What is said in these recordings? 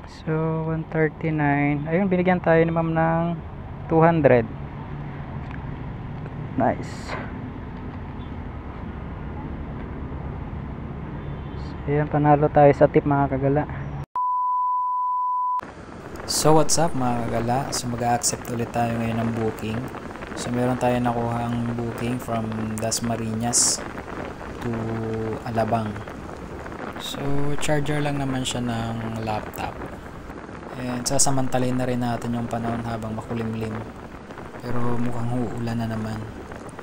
So 139. Ayun, binigyan tayo ni ma'am ng 200. Nice. So, ayan, panalo tayo sa tip mga kagala. So what's up mga kagala? So mag-a-accept ulit tayo ngayon ng booking. So meron tayo nakuhang booking from Dasmariñas to Alabang. So charger lang naman siya ng laptop. And sasamantalin na rin natin yung panahon habang makulimlim. Pero mukhang uulan na naman.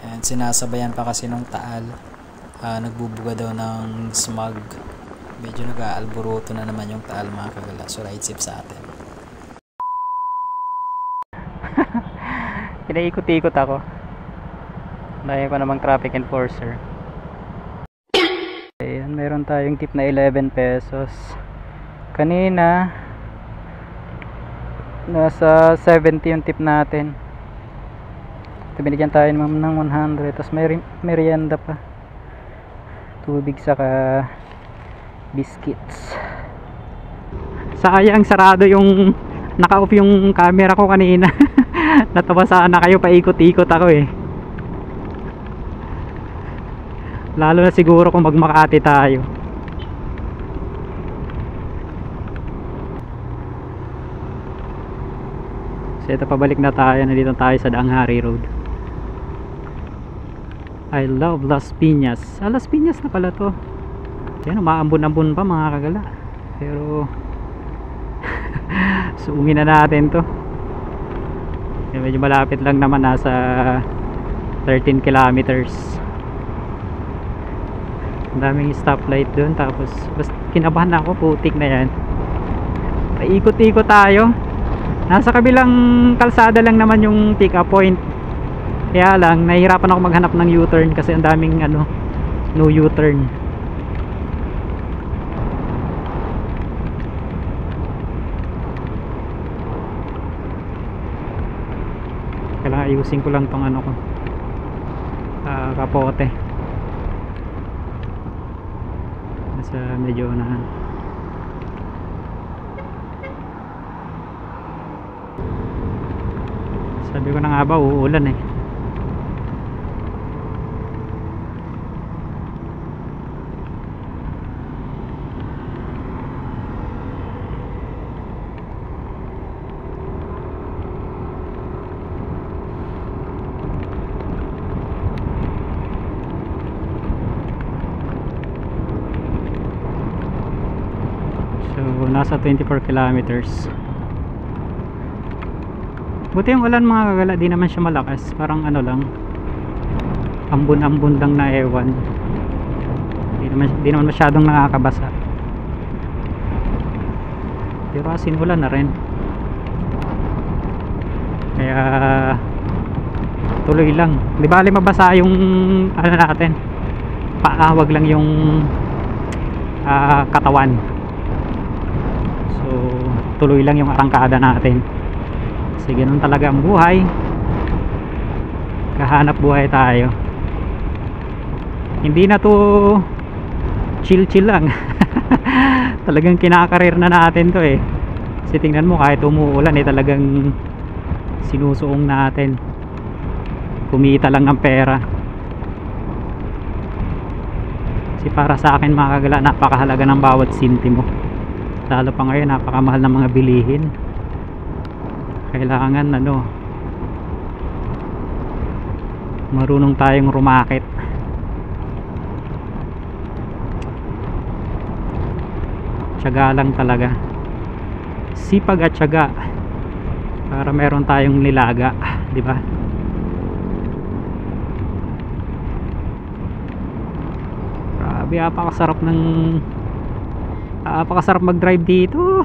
And sinasabayan pa kasi nung Taal. Nagbubuga daw ng smog. Medyo nag-aalboroto na naman yung Taal mga kagala. So ride safe sa atin. Pinaikot-ikot ako. Dahil pa namang traffic enforcer. Ayan, meron tayong tip na 11 pesos. Kanina nasa 70 yung tip natin. Ito, binigyan tayo ng 100. Tapos may merienda pa, tubig saka biscuits. Sayang sarado yung naka-off yung camera ko kanina. Natawa sana kayo, paikot-ikot ako eh. Lalo na siguro kung magmakati tayo. So ito, pabalik na tayo. Nandito tayo sa Daang Hari Road. I love Las Piñas. Las Piñas na pala to. Yan, umaambon-ambon pa mga kagala. Pero suungin na natin to. Medyo malapit lang naman, nasa 13 kilometers. Ang daming stoplight doon. Tapos basta kinabahan ako, putik na yan. Paikot-ikot tayo. Nasa kabilang kalsada lang naman yung pick up point. Kaya lang nahihirapan ako maghanap ng U-turn kasi ang daming no U-turn. Kailangan ayusin ko lang tong ko, kapote. Nasa medyo unahan. Sabi ko na nga ba, uulan eh. So nasa 24 kilometers. Buti yung ulan mga kagala, di naman siya malakas. Parang lang, ambon-ambon lang na ewan. Di naman masyadong nakakabasa. Pero asin ulan na rin. Kaya tuloy lang. Di bali mabasa yung natin. Wag lang yung katawan. So tuloy lang yung arangkada natin. Kasi ganun talaga ang buhay. Kahanap buhay tayo. Hindi na to chill lang. Talagang kinakarir na natin to eh. Kasi tingnan mo, kahit umuulan talagang sinusuong natin. Kumita lang ng pera. Kasi para sa akin mga kagala, napakahalaga ng bawat sintimo. Lalo pa ngayon, napakamahal ng mga bilihin. Kailangan marunong tayong rumakit. Tiyaga lang talaga, sipag at tiyaga para meron tayong nilaga, di ba? Grabe, apakasarap mag-drive dito.